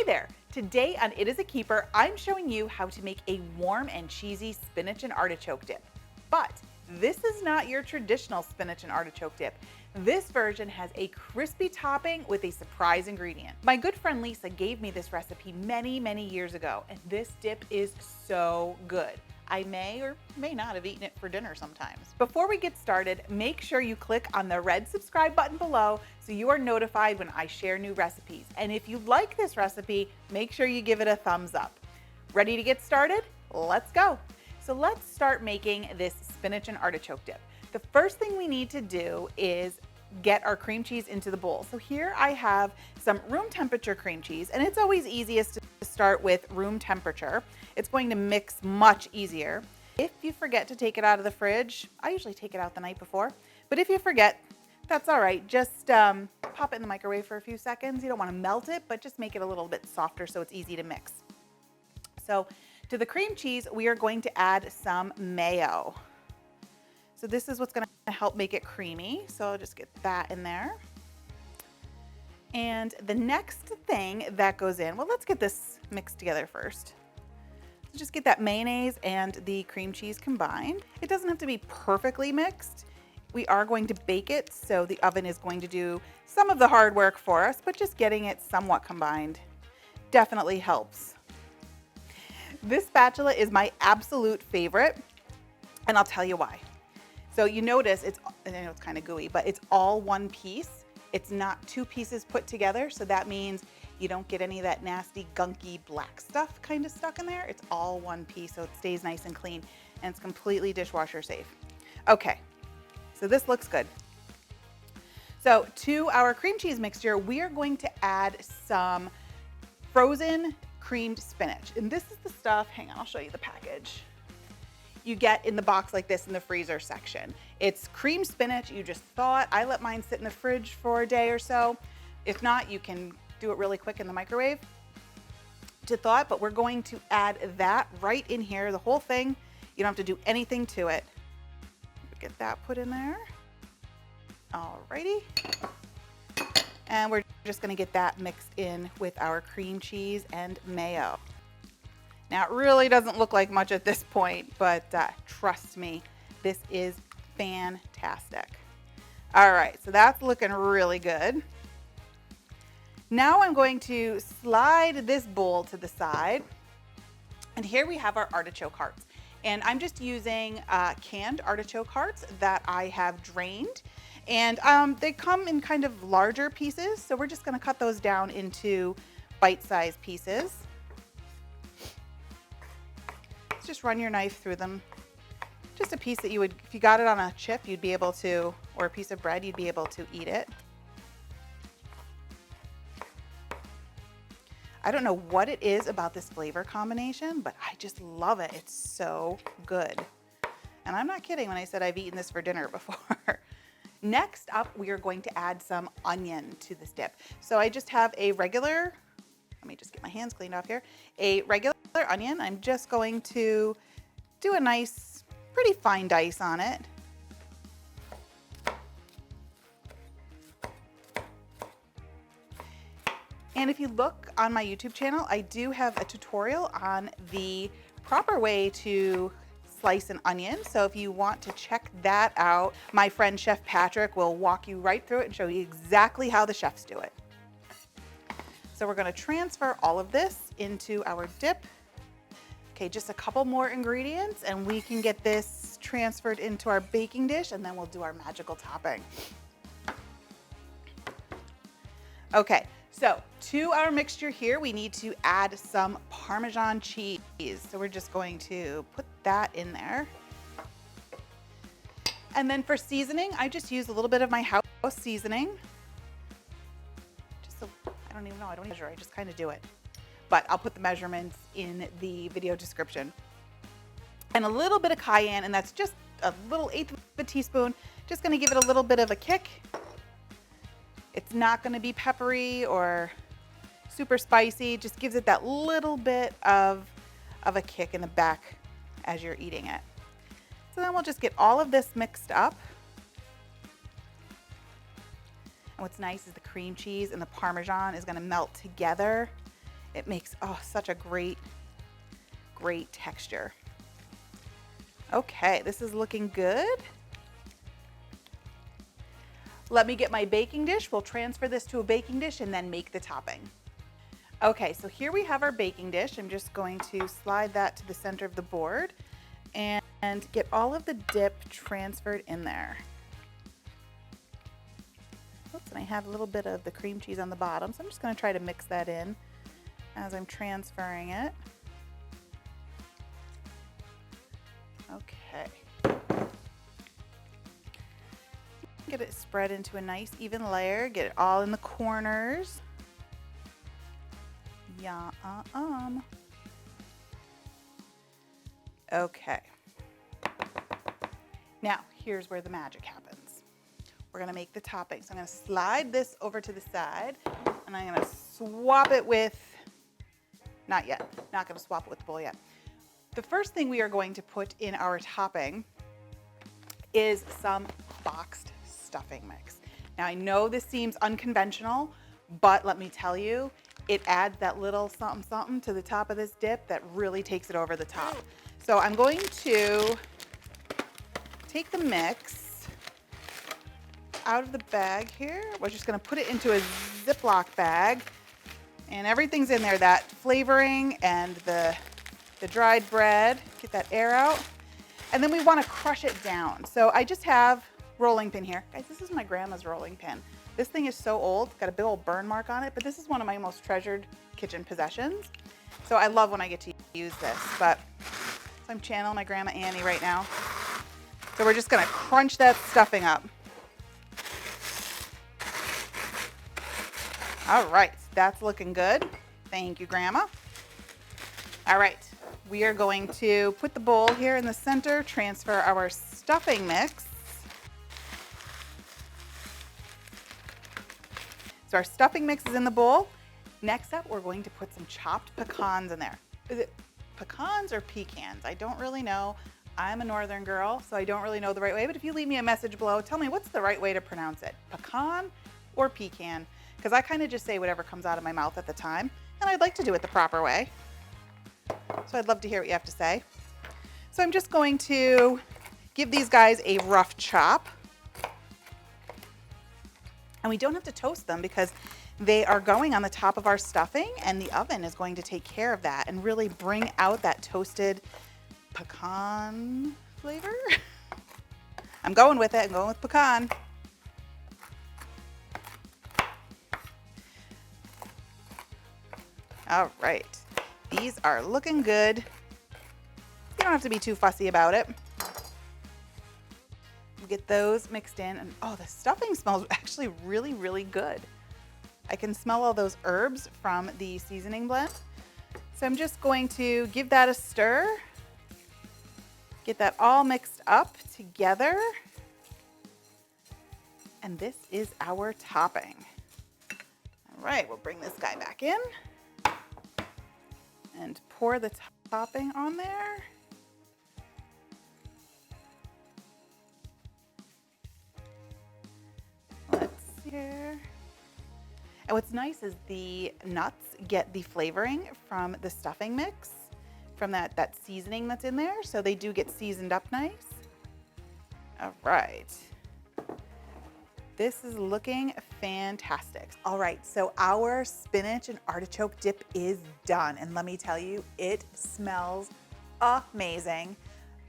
there! Today on It Is a Keeper, I'm showing you how to make a warm and cheesy spinach and artichoke dip. But this is not your traditional spinach and artichoke dip. This version has a crispy topping with a surprise ingredient. My good friend Lisa gave me this recipe many years ago, and this dip is so good. I may or may not have eaten it for dinner sometimes. Before we get started, make sure you click on the red subscribe button below so you are notified when I share new recipes. And if you like this recipe, make sure you give it a thumbs up. Ready to get started? Let's go. So let's start making this spinach and artichoke dip. The first thing we need to do is get our cream cheese into the bowl. So here I have some room temperature cream cheese, and it's always easiest to start with room temperature. It's going to mix much easier. If you forget to take it out of the fridge, I usually take it out the night before, but if you forget, that's all right. Just pop it in the microwave for a few seconds. You don't want to melt it, but just make it a little bit softer so it's easy to mix. So to the cream cheese, we are going to add some mayo. So this is what's going to help make it creamy. So I'll just get that in there. And the next thing that goes in, well, let's get this mixed together first. So just get that mayonnaise and the cream cheese combined. It doesn't have to be perfectly mixed. We are going to bake it, so the oven is going to do some of the hard work for us, but just getting it somewhat combined definitely helps. This spatula is my absolute favorite, and I'll tell you why. So you notice I know it's kind of gooey, but it's all one piece. It's not two pieces put together, so that means you don't get any of that nasty, gunky black stuff kind of stuck in there. It's all one piece, so it stays nice and clean, and it's completely dishwasher safe. Okay, so this looks good. So to our cream cheese mixture, we are going to add some frozen creamed spinach. And this is the stuff, hang on, I'll show you the package. You get in the box like this in the freezer section. It's creamed spinach. You just thaw it. I let mine sit in the fridge for a day or so. If not, you can do it really quick in the microwave to thaw it, but we're going to add that right in here, the whole thing. You don't have to do anything to it. Get that put in there. Alrighty. And we're just gonna get that mixed in with our cream cheese and mayo. Now, it really doesn't look like much at this point, but trust me, this is fantastic. All right, so that's looking really good. Now I'm going to slide this bowl to the side, and here we have our artichoke hearts. And I'm just using canned artichoke hearts that I have drained, and they come in kind of larger pieces, so we're just gonna cut those down into bite-sized pieces. Just run your knife through them. Just a piece that you would, if you got it on a chip, you'd be able to, or a piece of bread, you'd be able to eat it. I don't know what it is about this flavor combination, but I just love it. It's so good. And I'm not kidding when I said I've eaten this for dinner before. Next up, we are going to add some onion to this dip. So I just have a regular, let me just get my hands cleaned off here, a regular onion. I'm just going to do a nice, pretty fine dice on it. And if you look on my YouTube channel, I do have a tutorial on the proper way to slice an onion. So if you want to check that out, my friend Chef Patrick will walk you right through it and show you exactly how the chefs do it. So we're going to transfer all of this into our dip. Okay, just a couple more ingredients and we can get this transferred into our baking dish, and then we'll do our magical topping. Okay, so to our mixture here, we need to add some Parmesan cheese. So we're just going to put that in there. And then for seasoning, I just use a little bit of my house seasoning. I don't even know, I don't measure, I just kind of do it. But I'll put the measurements in the video description. And a little bit of cayenne, and that's just a little eighth of a teaspoon, just gonna give it a little bit of a kick. It's not gonna be peppery or super spicy, just gives it that little bit of a kick in the back as you're eating it. So then we'll just get all of this mixed up. And what's nice is the cream cheese and the Parmesan is gonna melt together It makes, oh, such a great, great texture. Okay, this is looking good. Let me get my baking dish. We'll transfer this to a baking dish and then make the topping. Okay, so here we have our baking dish. I'm just going to slide that to the center of the board and get all of the dip transferred in there. Oops, and I have a little bit of the cream cheese on the bottom, so I'm just going to try to mix that in as I'm transferring it. Okay. Get it spread into a nice even layer, get it all in the corners. Yum. Okay. Now, here's where the magic happens. We're gonna make the topping. So I'm gonna slide this over to the side and I'm gonna swap it with, not yet, not gonna swap it with the bowl yet. The first thing we are going to put in our topping is some boxed stuffing mix. Now I know this seems unconventional, but let me tell you, it adds that little something something to the top of this dip that really takes it over the top. So I'm going to take the mix out of the bag here. We're just gonna put it into a Ziploc bag and everything's in there, that flavoring and the dried bread, get that air out. And then we wanna crush it down. So I just have rolling pin here. Guys, this is my grandma's rolling pin. This thing is so old, got a big old burn mark on it, but this is one of my most treasured kitchen possessions. So I love when I get to use this, so I'm channeling my Grandma Annie right now. So we're just gonna crunch that stuffing up. All right, that's looking good. Thank you, Grandma. All right, we are going to put the bowl here in the center, transfer our stuffing mix. So our stuffing mix is in the bowl. Next up, we're going to put some chopped pecans in there. Is it pecans or pecans? I don't really know. I'm a northern girl, so I don't really know the right way, but if you leave me a message below, tell me what's the right way to pronounce it, pecan or pecan? Because I kind of just say whatever comes out of my mouth at the time, and I'd like to do it the proper way. So I'd love to hear what you have to say. So I'm just going to give these guys a rough chop. And we don't have to toast them because they are going on the top of our stuffing and the oven is going to take care of that and really bring out that toasted pecan flavor. I'm going with it, I'm going with pecan. All right, these are looking good. You don't have to be too fussy about it. Get those mixed in, and oh, the stuffing smells actually really, really good. I can smell all those herbs from the seasoning blend. So I'm just going to give that a stir, get that all mixed up together, and this is our topping. All right, we'll bring this guy back in and pour the topping on there. Here. And what's nice is the nuts get the flavoring from the stuffing mix, from that seasoning that's in there, so they do get seasoned up nice. All right. This is looking fantastic. All right, so our spinach and artichoke dip is done, and let me tell you, it smells amazing.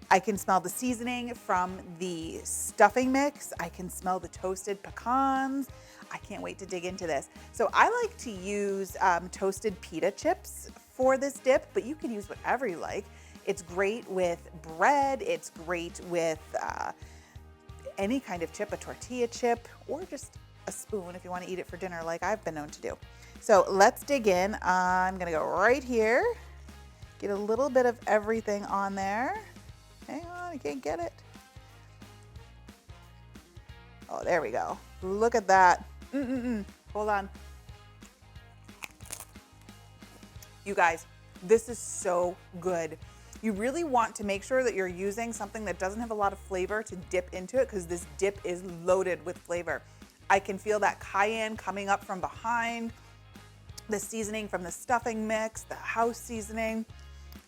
I can smell the seasoning from the stuffing mix. I can smell the toasted pecans. I can't wait to dig into this. So I like to use toasted pita chips for this dip, but you can use whatever you like. It's great with bread. It's great with any kind of chip, a tortilla chip, or just a spoon if you want to eat it for dinner like I've been known to do. So let's dig in. I'm gonna go right here, get a little bit of everything on there. Hang on, I can't get it. Oh, there we go. Look at that. Hold on. You guys, this is so good. You really want to make sure that you're using something that doesn't have a lot of flavor to dip into it, because this dip is loaded with flavor. I can feel that cayenne coming up from behind. The seasoning from the stuffing mix, the house seasoning,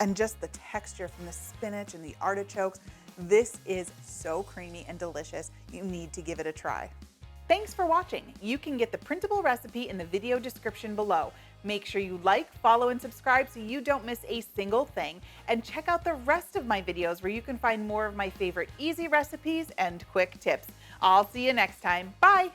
and just the texture from the spinach and the artichokes. This is so creamy and delicious. You need to give it a try. Thanks for watching. You can get the printable recipe in the video description below. Make sure you like, follow, and subscribe so you don't miss a single thing. And check out the rest of my videos where you can find more of my favorite easy recipes and quick tips. I'll see you next time. Bye!